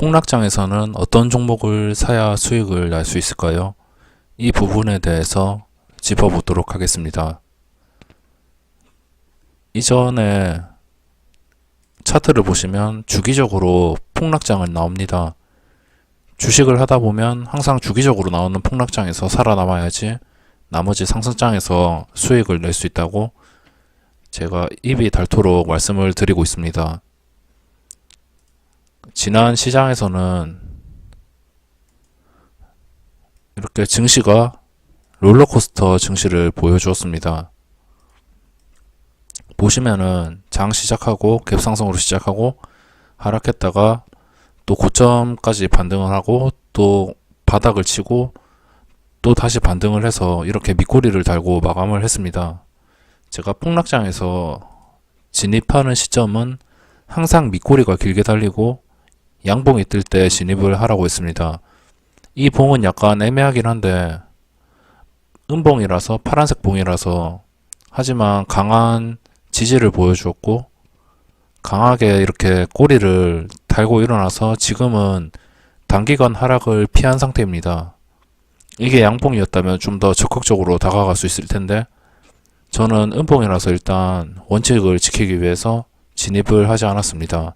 폭락장에서는 어떤 종목을 사야 수익을 날 수 있을까요? 이 부분에 대해서 짚어보도록 하겠습니다. 이전에 차트를 보시면 주기적으로 폭락장은 나옵니다. 주식을 하다 보면 항상 주기적으로 나오는 폭락장에서 살아남아야지 나머지 상승장에서 수익을 낼 수 있다고 제가 입이 닳도록 말씀을 드리고 있습니다. 지난 시장에서는 이렇게 증시가 롤러코스터 증시를 보여주었습니다. 보시면은 장 시작하고 갭상승으로 시작하고 하락했다가 또 고점까지 반등을 하고 또 바닥을 치고 또 다시 반등을 해서 이렇게 밑꼬리를 달고 마감을 했습니다. 제가 폭락장에서 진입하는 시점은 항상 밑꼬리가 길게 달리고 양봉이 뜰 때 진입을 하라고 했습니다. 이 봉은 약간 애매하긴 한데 음봉이라서 파란색 봉이라서 하지만 강한 지지를 보여주었고 강하게 이렇게 꼬리를 달고 일어나서 지금은 단기간 하락을 피한 상태입니다. 이게 양봉이었다면 좀 더 적극적으로 다가갈 수 있을 텐데 저는 음봉이라서 일단 원칙을 지키기 위해서 진입을 하지 않았습니다.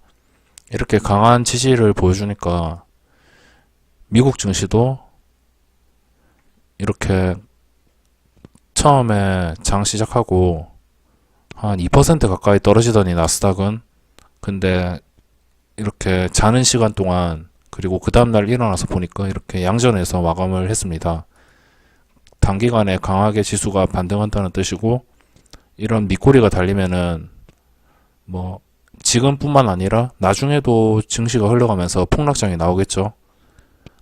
이렇게 강한 지지를 보여주니까 미국 증시도 이렇게 처음에 장 시작하고 한 2% 가까이 떨어지더니 나스닥은 근데 이렇게 자는 시간 동안 그리고 그 다음날 일어나서 보니까 이렇게 양전에서 마감을 했습니다. 단기간에 강하게 지수가 반등한다는 뜻이고 이런 밑꼬리가 달리면은 뭐 지금뿐만 아니라 나중에도 증시가 흘러가면서 폭락장이 나오겠죠.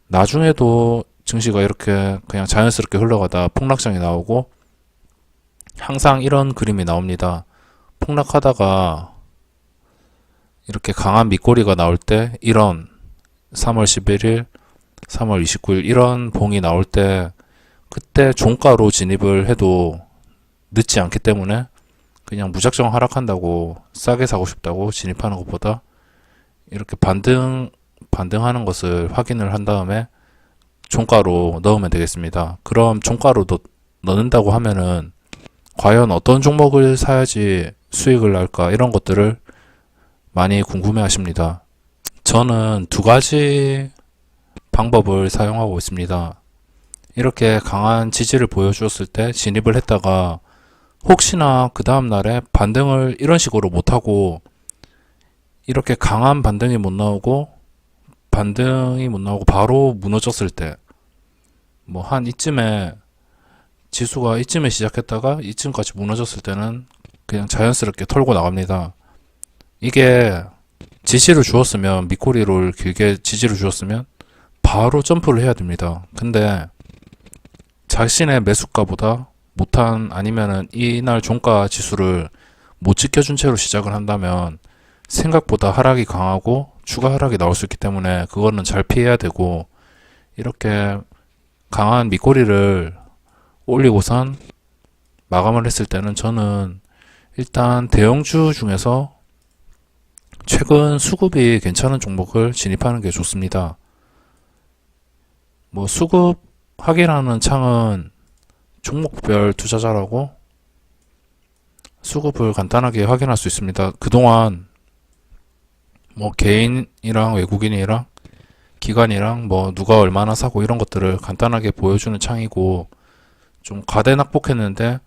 나중에도 증시가 이렇게 그냥 자연스럽게 흘러가다 폭락장이 나오고 항상 이런 그림이 나옵니다. 폭락하다가 이렇게 강한 밑꼬리가 나올 때 이런 3월 11일, 3월 29일 이런 봉이 나올 때 그때 종가로 진입을 해도 늦지 않기 때문에 그냥 무작정 하락한다고 싸게 사고 싶다고 진입하는 것보다 이렇게 반등하는 것을 확인을 한 다음에 종가로 넣으면 되겠습니다. 그럼 종가로 넣는다고 하면은 과연 어떤 종목을 사야지 수익을 날까 이런 것들을 많이 궁금해 하십니다. 저는 두 가지 방법을 사용하고 있습니다. 이렇게 강한 지지를 보여주었을 때 진입을 했다가 혹시나 그 다음 날에 반등을 이런 식으로 못하고 이렇게 강한 반등이 못 나오고 바로 무너졌을 때 뭐 한 이쯤에 지수가 이쯤에 시작했다가 이쯤까지 무너졌을 때는 그냥 자연스럽게 털고 나갑니다. 이게 지지를 주었으면 밑꼬리를 길게 지지를 주었으면 바로 점프를 해야 됩니다. 근데 자신의 매수가보다 못한 아니면은 이날 종가 지수를 못 지켜준 채로 시작을 한다면 생각보다 하락이 강하고 추가 하락이 나올 수 있기 때문에 그거는 잘 피해야 되고 이렇게 강한 밑꼬리를 올리고선 마감을 했을 때는 저는 일단 대형주 중에서 최근 수급이 괜찮은 종목을 진입하는 게 좋습니다. 뭐 수급 확인하는 창은 종목별 투자자라고 수급을 간단하게 확인할 수 있습니다. 그동안 뭐 개인이랑 외국인이랑 기관이랑 뭐 누가 얼마나 사고 이런 것들을 간단하게 보여주는 창이고 좀 과대낙폭했는데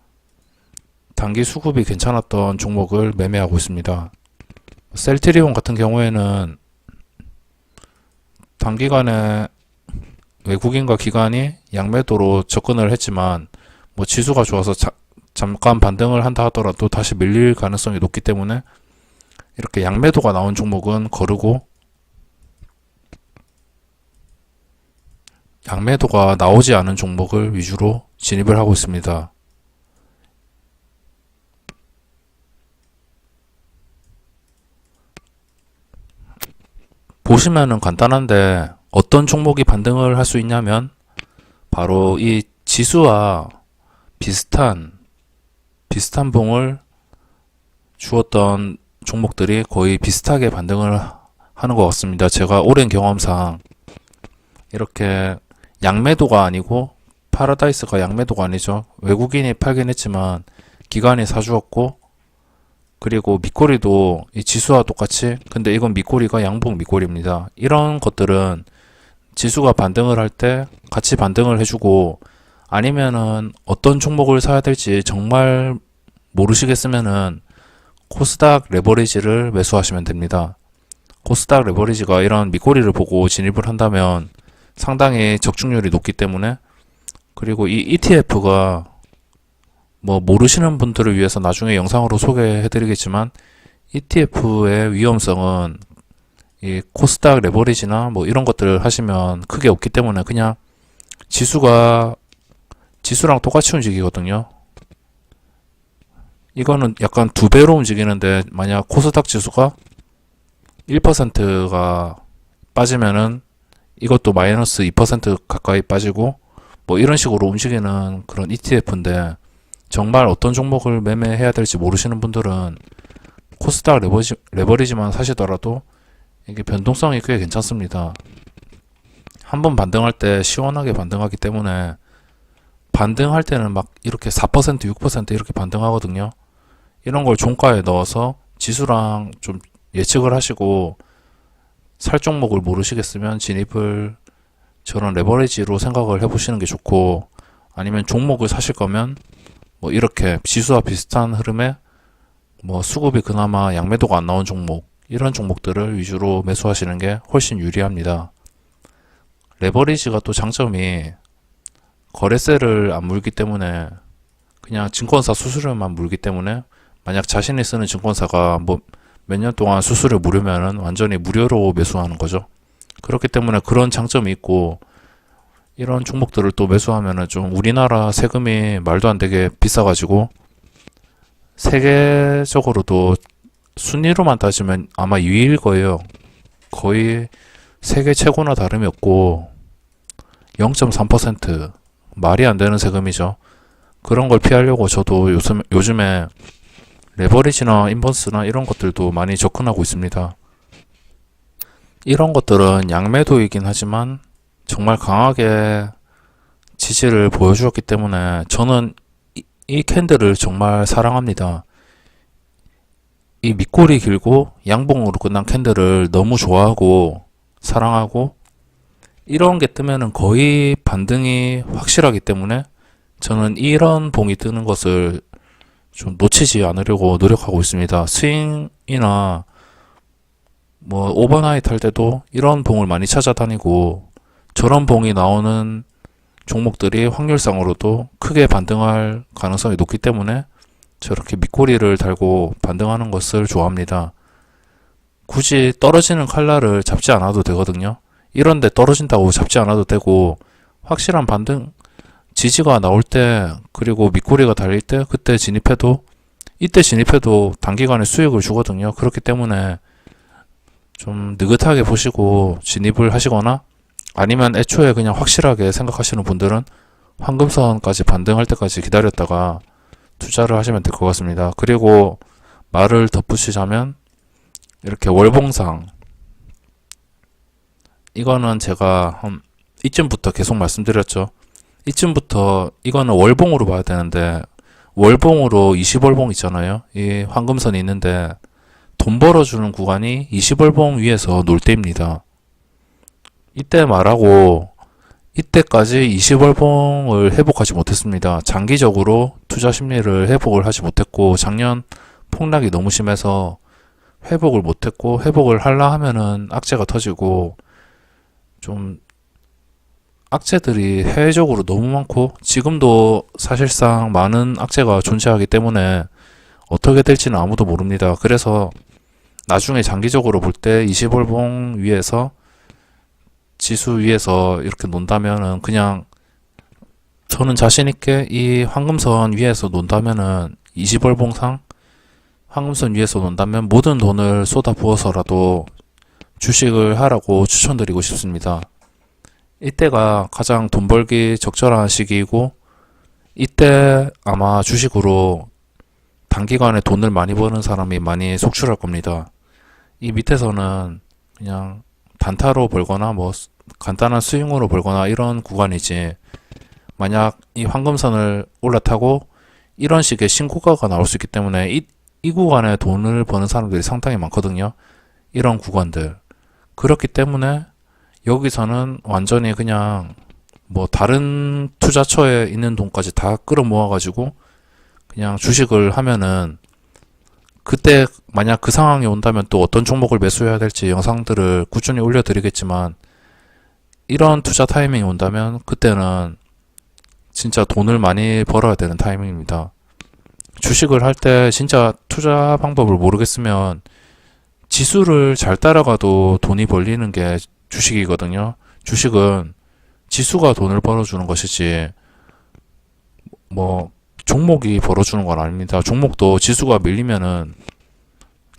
단기 수급이 괜찮았던 종목을 매매하고 있습니다. 셀트리온 같은 경우에는 단기간에 외국인과 기관이 양매도로 접근을 했지만 뭐 지수가 좋아서 잠깐 반등을 한다 하더라도 다시 밀릴 가능성이 높기 때문에 이렇게 양매도가 나온 종목은 거르고 양매도가 나오지 않은 종목을 위주로 진입을 하고 있습니다. 보시면은 간단한데 어떤 종목이 반등을 할 수 있냐면 바로 이 지수와 비슷한 봉을 주었던 종목들이 거의 비슷하게 반등을 하는 것 같습니다. 제가 오랜 경험상 이렇게 양매도가 아니고 파라다이스가 양매도가 아니죠. 외국인이 팔긴 했지만 기관이 사주었고 그리고 밑꼬리도 이 지수와 똑같이 근데 이건 밑꼬리가 양봉 밑꼬리입니다. 이런 것들은 지수가 반등을 할 때 같이 반등을 해주고 아니면은 어떤 종목을 사야 될지 정말 모르시겠으면은 코스닥 레버리지를 매수하시면 됩니다. 코스닥 레버리지가 이런 밑꼬리를 보고 진입을 한다면 상당히 적중률이 높기 때문에 그리고 이 ETF가 뭐 모르시는 분들을 위해서 나중에 영상으로 소개해 드리겠지만 ETF의 위험성은 이 코스닥 레버리지나 뭐 이런 것들을 하시면 크게 없기 때문에 그냥 지수랑 똑같이 움직이거든요. 이거는 약간 두 배로 움직이는데 만약 코스닥 지수가 1%가 빠지면은 이것도 마이너스 2% 가까이 빠지고 뭐 이런 식으로 움직이는 그런 ETF인데 정말 어떤 종목을 매매해야 될지 모르시는 분들은 코스닥 레버리지만 사시더라도 이게 변동성이 꽤 괜찮습니다. 한번 반등할 때 시원하게 반등하기 때문에 반등할 때는 막 이렇게 4%, 6% 이렇게 반등하거든요. 이런 걸 종가에 넣어서 지수랑 좀 예측을 하시고 살 종목을 모르시겠으면 진입을 저런 레버리지로 생각을 해보시는 게 좋고 아니면 종목을 사실 거면 뭐 이렇게 지수와 비슷한 흐름에 뭐 수급이 그나마 양매도가 안 나온 종목 이런 종목들을 위주로 매수하시는 게 훨씬 유리합니다. 레버리지가 또 장점이 거래세를 안 물기 때문에 그냥 증권사 수수료만 물기 때문에 만약 자신이 쓰는 증권사가 뭐 몇 년 동안 수수료 무료면은 완전히 무료로 매수하는 거죠. 그렇기 때문에 그런 장점이 있고 이런 종목들을 또 매수하면은 좀 우리나라 세금이 말도 안 되게 비싸가지고 세계적으로도 순위로만 따지면 아마 2위일 거예요. 거의 세계 최고나 다름이 없고 0.3% 말이 안 되는 세금이죠. 그런 걸 피하려고 저도 요즘에 레버리지나 인버스나 이런 것들도 많이 접근하고 있습니다. 이런 것들은 양매도이긴 하지만 정말 강하게 지지를 보여주었기 때문에 저는 이 캔들을 정말 사랑합니다. 이 밑골이 길고 양봉으로 끝난 캔들을 너무 좋아하고 사랑하고 이런 게 뜨면은 거의 반등이 확실하기 때문에 저는 이런 봉이 뜨는 것을 좀 놓치지 않으려고 노력하고 있습니다. 스윙이나 뭐 오버나이트 할 때도 이런 봉을 많이 찾아다니고 저런 봉이 나오는 종목들이 확률상으로도 크게 반등할 가능성이 높기 때문에 저렇게 밑꼬리를 달고 반등하는 것을 좋아합니다. 굳이 떨어지는 칼날을 잡지 않아도 되거든요. 이런데 떨어진다고 잡지 않아도 되고 확실한 반등 지지가 나올 때 그리고 밑꼬리가 달릴 때 그때 진입해도 이때 진입해도 단기간에 수익을 주거든요. 그렇기 때문에 좀 느긋하게 보시고 진입을 하시거나 아니면 애초에 그냥 확실하게 생각하시는 분들은 황금선까지 반등할 때까지 기다렸다가 투자를 하시면 될 것 같습니다. 그리고 말을 덧붙이자면 이렇게 월봉상 이거는 제가 이쯤부터 계속 말씀드렸죠. 이쯤부터 이거는 월봉으로 봐야 되는데 월봉으로 20월봉 있잖아요. 이 황금선이 있는데 돈 벌어주는 구간이 20월봉 위에서 놀 때입니다. 이때 말하고 이때까지 20월봉을 회복하지 못했습니다. 장기적으로 투자 심리를 회복을 하지 못했고 작년 폭락이 너무 심해서 회복을 못했고 회복을 하려 하면은 악재가 터지고 좀 악재들이 해외적으로 너무 많고 지금도 사실상 많은 악재가 존재하기 때문에 어떻게 될지는 아무도 모릅니다. 그래서 나중에 장기적으로 볼 때 20월봉 위에서 지수 위에서 이렇게 논다면은 그냥 저는 자신 있게 이 황금선 위에서 논다면은 20월봉상 황금선 위에서 논다면 모든 돈을 쏟아 부어서라도 주식을 하라고 추천드리고 싶습니다. 이때가 가장 돈 벌기 적절한 시기이고 이때 아마 주식으로 단기간에 돈을 많이 버는 사람이 많이 속출할 겁니다. 이 밑에서는 그냥 단타로 벌거나 뭐 간단한 스윙으로 벌거나 이런 구간이지, 만약 이 황금선을 올라타고 이런 식의 신고가가 나올 수 있기 때문에 이 구간에 돈을 버는 사람들이 상당히 많거든요. 이런 구간들. 그렇기 때문에 여기서는 완전히 그냥 뭐 다른 투자처에 있는 돈까지 다 끌어모아가지고 그냥 주식을 하면은, 그때 만약 그 상황이 온다면 또 어떤 종목을 매수해야 될지 영상들을 꾸준히 올려드리겠지만, 이런 투자 타이밍이 온다면 그때는 진짜 돈을 많이 벌어야 되는 타이밍입니다. 주식을 할 때 진짜 투자 방법을 모르겠으면 지수를 잘 따라가도 돈이 벌리는 게 주식이거든요. 주식은 지수가 돈을 벌어주는 것이지 뭐 종목이 벌어주는 건 아닙니다. 종목도 지수가 밀리면은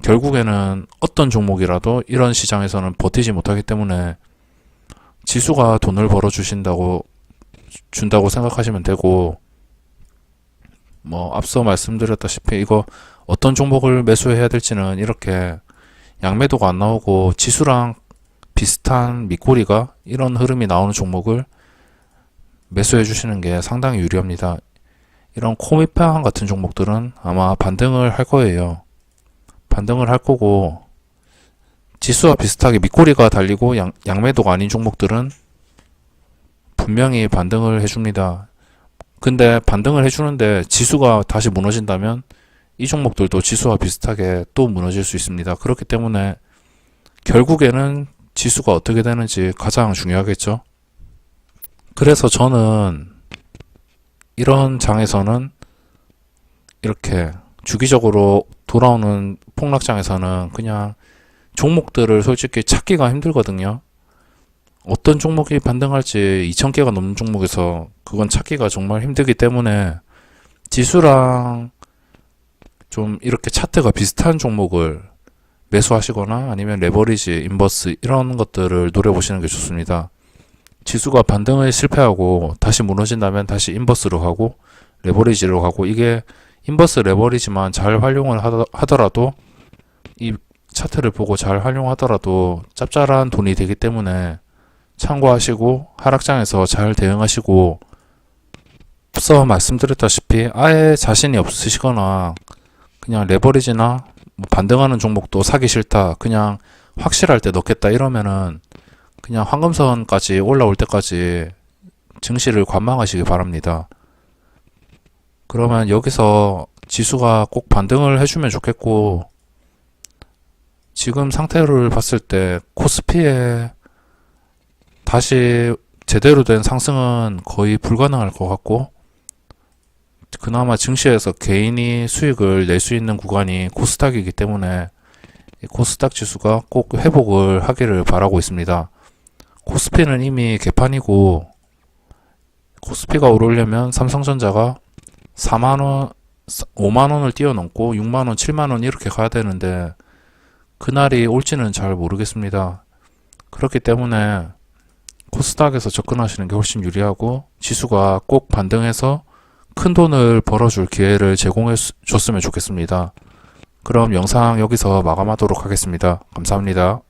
결국에는 어떤 종목이라도 이런 시장에서는 버티지 못하기 때문에 지수가 돈을 준다고 생각하시면 되고, 뭐 앞서 말씀드렸다시피 이거 어떤 종목을 매수해야 될지는 이렇게 양매도가 안 나오고 지수랑 비슷한 밑꼬리가 이런 흐름이 나오는 종목을 매수해 주시는 게 상당히 유리합니다. 이런 코미팡 같은 종목들은 아마 반등을 할 거예요. 반등을 할 거고, 지수와 비슷하게 밑꼬리가 달리고 양매도가 아닌 종목들은 분명히 반등을 해줍니다. 근데 반등을 해주는데 지수가 다시 무너진다면 이 종목들도 지수와 비슷하게 또 무너질 수 있습니다. 그렇기 때문에 결국에는 지수가 어떻게 되는지 가장 중요하겠죠. 그래서 저는 이런 장에서는, 이렇게 주기적으로 돌아오는 폭락장에서는 그냥 종목들을 솔직히 찾기가 힘들거든요. 어떤 종목이 반등할지 2,000개가 넘는 종목에서 그건 찾기가 정말 힘들기 때문에 지수랑 좀 이렇게 차트가 비슷한 종목을 매수하시거나 아니면 레버리지, 인버스 이런 것들을 노려보시는 게 좋습니다. 지수가 반등을 실패하고 다시 무너진다면 다시 인버스로 가고 레버리지로 가고, 이게 인버스 레버리지만 잘 활용을 하더라도, 이 차트를 보고 잘 활용하더라도 짭짤한 돈이 되기 때문에 참고하시고 하락장에서 잘 대응하시고, 앞서 말씀드렸다시피 아예 자신이 없으시거나 그냥 레버리지나 뭐 반등하는 종목도 사기 싫다, 그냥 확실할 때 넣겠다 이러면은 그냥 황금선까지 올라올 때까지 증시를 관망하시기 바랍니다. 그러면 여기서 지수가 꼭 반등을 해주면 좋겠고, 지금 상태를 봤을 때 코스피에 다시 제대로 된 상승은 거의 불가능할 것 같고, 그나마 증시에서 개인이 수익을 낼 수 있는 구간이 코스닥이기 때문에 코스닥 지수가 꼭 회복을 하기를 바라고 있습니다. 코스피는 이미 개판이고, 코스피가 오르려면 삼성전자가 4만원, 5만원을 뛰어넘고 6만원, 7만원 이렇게 가야 되는데 그날이 올지는 잘 모르겠습니다. 그렇기 때문에 코스닥에서 접근하시는 게 훨씬 유리하고, 지수가 꼭 반등해서 큰 돈을 벌어줄 기회를 제공해 줬으면 좋겠습니다. 그럼 영상 여기서 마감하도록 하겠습니다. 감사합니다.